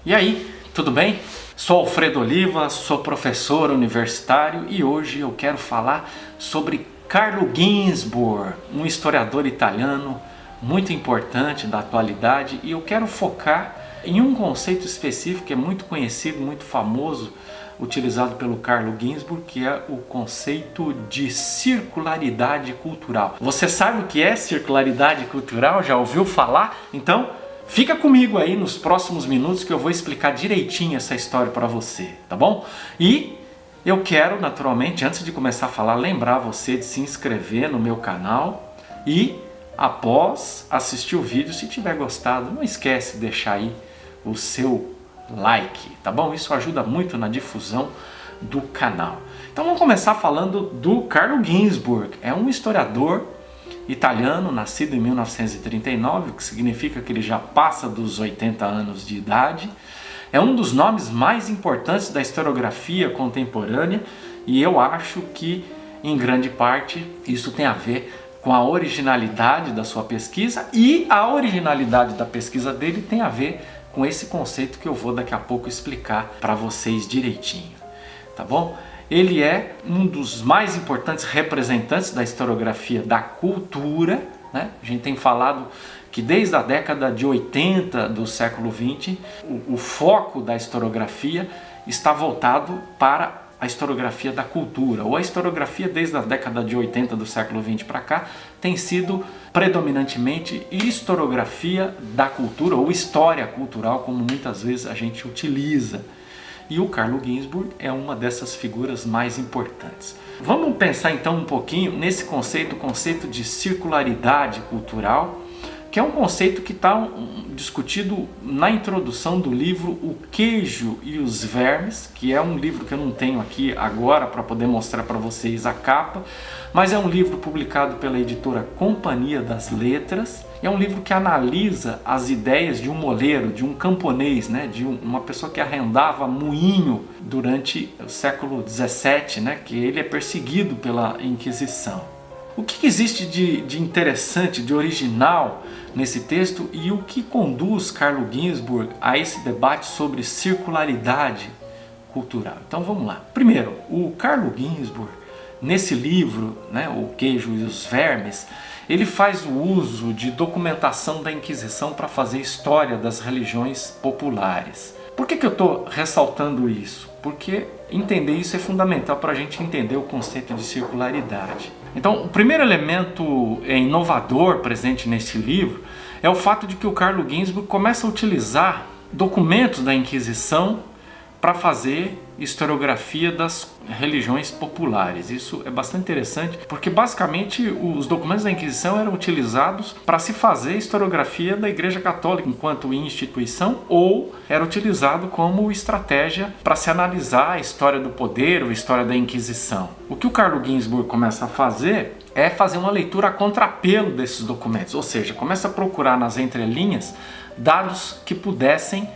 E aí, tudo bem? Sou Alfredo Oliva, sou professor universitário e hoje eu quero falar sobre Carlo Ginzburg, um historiador italiano muito importante da atualidade, e eu quero focar em um conceito específico que é muito conhecido, muito famoso, utilizado pelo Carlo Ginzburg, que é o conceito de circularidade cultural. Você sabe o que é circularidade cultural? Já ouviu falar? Então, fica comigo aí nos próximos minutos que eu vou explicar direitinho essa história para você, tá bom? E eu quero, naturalmente, antes de começar a falar, lembrar você de se inscrever no meu canal e, após assistir o vídeo, se tiver gostado, não esquece de deixar aí o seu like, tá bom? Isso ajuda muito na difusão do canal. Então vamos começar falando do Carlo Ginzburg. É um historiador italiano, nascido em 1939, o que significa que ele já passa dos 80 anos de idade. É um dos nomes mais importantes da historiografia contemporânea e eu acho que, em grande parte, isso tem a ver com a originalidade da sua pesquisa, e a originalidade da pesquisa dele tem a ver com esse conceito que eu vou daqui a pouco explicar para vocês direitinho, tá bom? Ele é um dos mais importantes representantes da historiografia da cultura, né? A gente tem falado que desde a década de 80 do século XX, o foco da historiografia está voltado para a historiografia da cultura, ou a historiografia desde a década de 80 do século XX para cá tem sido predominantemente historiografia da cultura, ou história cultural, como muitas vezes a gente utiliza. E o Carlo Ginzburg é uma dessas figuras mais importantes. Vamos pensar então um pouquinho nesse conceito, o conceito de circularidade cultural, que é um conceito que está discutido na introdução do livro O Queijo e os Vermes, que é um livro que eu não tenho aqui agora para poder mostrar para vocês a capa, mas é um livro publicado pela editora Companhia das Letras. É um livro que analisa as ideias de um moleiro, de um camponês, né, de uma pessoa que arrendava moinho durante o século XVII, né, que ele é perseguido pela Inquisição. O que existe de interessante, de original nesse texto, e o que conduz Carlo Ginzburg a esse debate sobre circularidade cultural? Então vamos lá. Primeiro, o Carlo Ginzburg, nesse livro, né, O Queijo e os Vermes, ele faz o uso de documentação da Inquisição para fazer história das religiões populares. Por que eu estou ressaltando isso? Porque entender isso é fundamental para a gente entender o conceito de circularidade. Então, o primeiro elemento inovador presente nesse livro é o fato de que o Carlo Ginzburg começa a utilizar documentos da Inquisição para fazer historiografia das religiões populares. Isso é bastante interessante, porque basicamente os documentos da Inquisição eram utilizados para se fazer historiografia da Igreja Católica enquanto instituição, ou era utilizado como estratégia para se analisar a história do poder ou a história da Inquisição. O que o Carlo Ginzburg começa a fazer é fazer uma leitura a contrapelo desses documentos, ou seja, começa a procurar nas entrelinhas dados que pudessem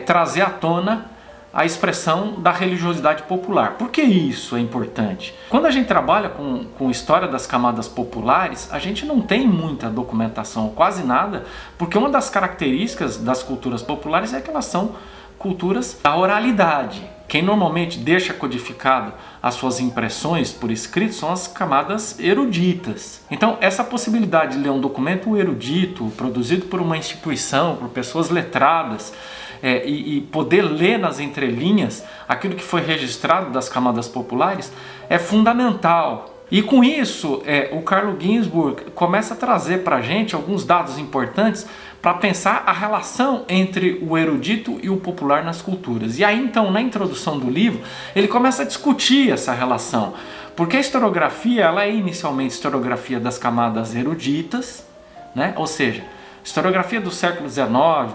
trazer à tona a expressão da religiosidade popular. Por que isso é importante? Quando a gente trabalha com história das camadas populares, a gente não tem muita documentação, quase nada, porque uma das características das culturas populares é que elas são culturas da oralidade. Quem normalmente deixa codificado as suas impressões por escrito são as camadas eruditas. Então, essa possibilidade de ler um documento erudito, produzido por uma instituição, por pessoas letradas, e poder ler nas entrelinhas aquilo que foi registrado das camadas populares é fundamental. E com isso, o Carlo Ginzburg começa a trazer para a gente alguns dados importantes para pensar a relação entre o erudito e o popular nas culturas. E aí então, na introdução do livro, ele começa a discutir essa relação, porque a historiografia ela é inicialmente historiografia das camadas eruditas, né? Ou seja, historiografia do século XIX,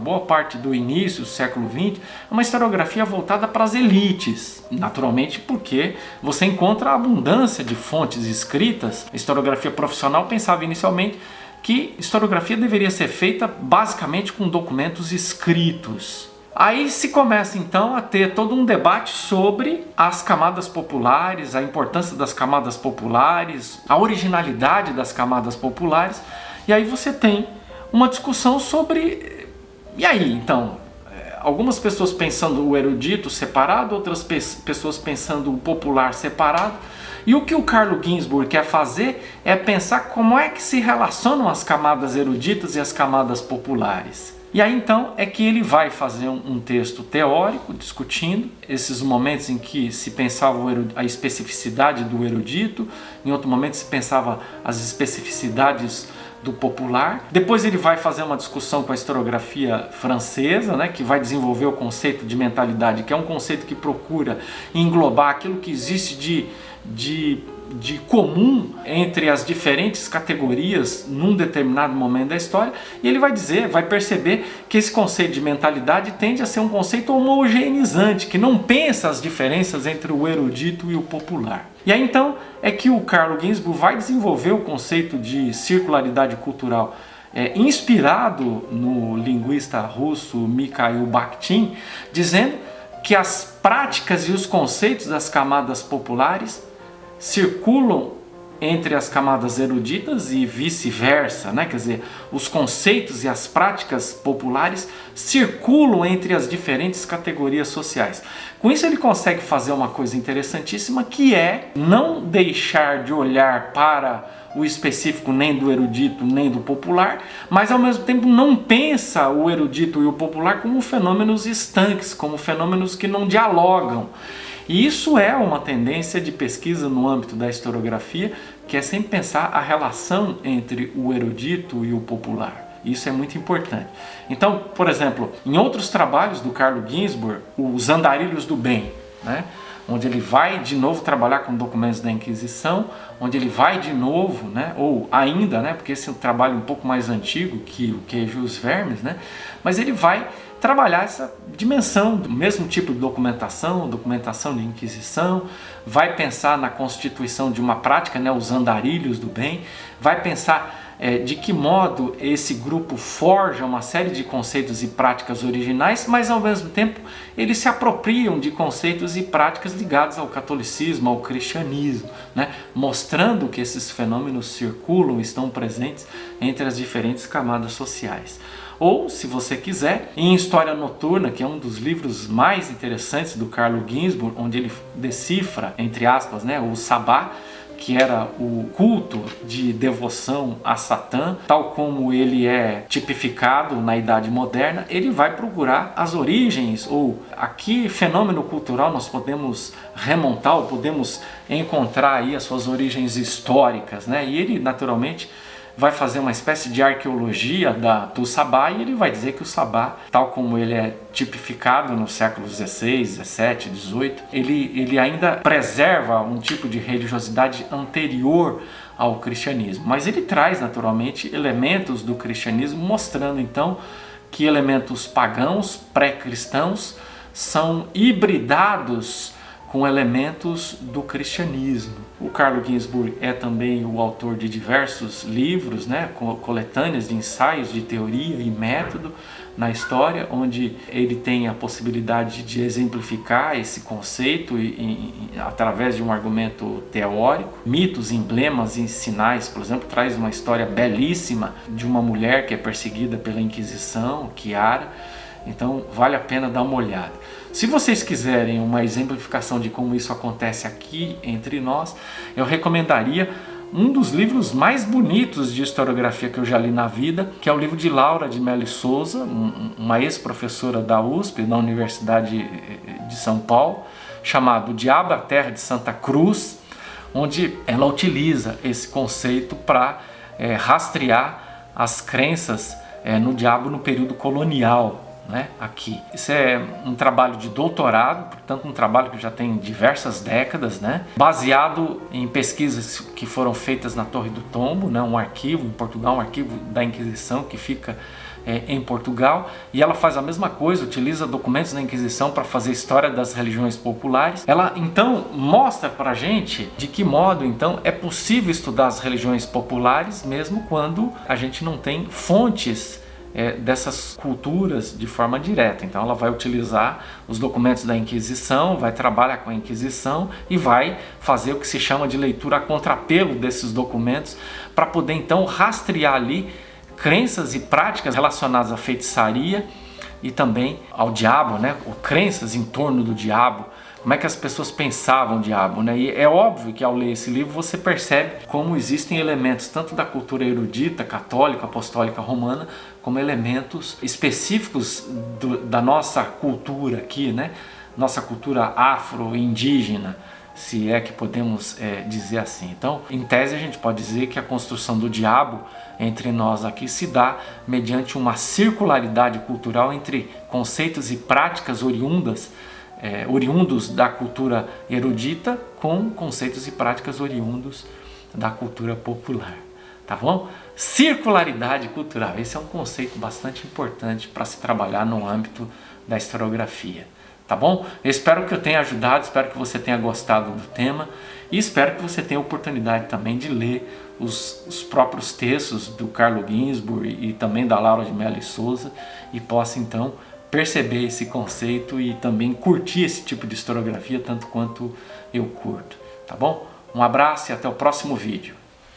boa parte do início do século XX, é uma historiografia voltada para as elites. Naturalmente porque você encontra a abundância de fontes escritas. A historiografia profissional pensava inicialmente que historiografia deveria ser feita basicamente com documentos escritos. Aí se começa então a ter todo um debate sobre as camadas populares, a importância das camadas populares, a originalidade das camadas populares, e aí você tem uma discussão sobre, e aí então, algumas pessoas pensando o erudito separado, outras pessoas pensando o popular separado. E o que o Carlo Ginzburg quer fazer é pensar como é que se relacionam as camadas eruditas e as camadas populares. E aí então é que ele vai fazer um texto teórico discutindo esses momentos em que se pensava a especificidade do erudito, em outro momento se pensava as especificidades do popular. Depois ele vai fazer uma discussão com a historiografia francesa, né, que vai desenvolver o conceito de mentalidade, que é um conceito que procura englobar aquilo que existe de comum entre as diferentes categorias num determinado momento da história, e ele vai perceber que esse conceito de mentalidade tende a ser um conceito homogeneizante, que não pensa as diferenças entre o erudito e o popular. E aí então é que o Carlo Ginzburg vai desenvolver o conceito de circularidade cultural, inspirado no linguista russo Mikhail Bakhtin, dizendo que as práticas e os conceitos das camadas populares circulam entre as camadas eruditas e vice-versa, né? Quer dizer, os conceitos e as práticas populares circulam entre as diferentes categorias sociais. Com isso ele consegue fazer uma coisa interessantíssima, que é não deixar de olhar para o específico nem do erudito nem do popular, mas ao mesmo tempo não pensa o erudito e o popular como fenômenos estanques, como fenômenos que não dialogam. E isso é uma tendência de pesquisa no âmbito da historiografia, que é sempre pensar a relação entre o erudito e o popular. Isso é muito importante. Então, por exemplo, em outros trabalhos do Carlo Ginzburg, os Andarilhos do Bem, né, onde ele vai de novo trabalhar com documentos da Inquisição, onde ele vai de novo, né, ou ainda, né, porque esse é um trabalho um pouco mais antigo que o Queijos Vermes, né, mas ele vai trabalhar essa dimensão do mesmo tipo de documentação de Inquisição, vai pensar na constituição de uma prática, né, os andarilhos do bem, vai pensar de que modo esse grupo forja uma série de conceitos e práticas originais, mas ao mesmo tempo eles se apropriam de conceitos e práticas ligados ao catolicismo, ao cristianismo, né, mostrando que esses fenômenos circulam, estão presentes entre as diferentes camadas sociais. Ou, se você quiser, em História Noturna, que é um dos livros mais interessantes do Carlo Ginzburg, onde ele decifra, entre aspas, né, o Sabá, que era o culto de devoção a Satã, tal como ele é tipificado na Idade Moderna, ele vai procurar as origens, ou a que fenômeno cultural nós podemos remontar, ou podemos encontrar aí as suas origens históricas, né? E ele, naturalmente, vai fazer uma espécie de arqueologia do Sabá, e ele vai dizer que o Sabá, tal como ele é tipificado no século XVI, XVII, XVIII, ele ainda preserva um tipo de religiosidade anterior ao cristianismo. Mas ele traz naturalmente elementos do cristianismo, mostrando então que elementos pagãos, pré-cristãos, são hibridados com elementos do cristianismo. O Carlo Ginzburg é também o autor de diversos livros, né, coletâneas de ensaios de teoria e método na história, onde ele tem a possibilidade de exemplificar esse conceito através de um argumento teórico. Mitos, emblemas e sinais, por exemplo, traz uma história belíssima de uma mulher que é perseguida pela Inquisição, Chiara. Então vale a pena dar uma olhada. Se vocês quiserem uma exemplificação de como isso acontece aqui entre nós, eu recomendaria um dos livros mais bonitos de historiografia que eu já li na vida, que é o livro de Laura de Melo Souza, uma ex-professora da USP, da Universidade de São Paulo, chamado O Diabo, a Terra de Santa Cruz, onde ela utiliza esse conceito para rastrear as crenças no diabo no período colonial, né, aqui. Isso é um trabalho de doutorado, portanto um trabalho que já tem diversas décadas, né, baseado em pesquisas que foram feitas na Torre do Tombo, né, um arquivo em Portugal, um arquivo da Inquisição que fica em Portugal, e ela faz a mesma coisa, utiliza documentos da Inquisição para fazer história das religiões populares. Ela então mostra para a gente de que modo então é possível estudar as religiões populares mesmo quando a gente não tem fontes dessas culturas de forma direta. Então ela vai utilizar os documentos da Inquisição, vai trabalhar com a Inquisição e vai fazer o que se chama de leitura a contrapelo desses documentos para poder então rastrear ali crenças e práticas relacionadas à feitiçaria, e também ao diabo, né? Ou crenças em torno do diabo. Como é que as pessoas pensavam o diabo, né? E é óbvio que ao ler esse livro você percebe como existem elementos tanto da cultura erudita, católica, apostólica, romana, como elementos específicos da nossa cultura aqui, né? Nossa cultura afro-indígena, se é que podemos dizer assim. Então, em tese, a gente pode dizer que a construção do diabo entre nós aqui se dá mediante uma circularidade cultural entre conceitos e práticas oriundos da cultura erudita com conceitos e práticas oriundos da cultura popular, tá bom? Circularidade cultural, esse é um conceito bastante importante para se trabalhar no âmbito da historiografia, tá bom? Eu espero que eu tenha ajudado, espero que você tenha gostado do tema e espero que você tenha a oportunidade também de ler os próprios textos do Carlo Ginzburg e também da Laura de Mello e Souza e possa então perceber esse conceito e também curtir esse tipo de historiografia tanto quanto eu curto, tá bom? Um abraço e até o próximo vídeo.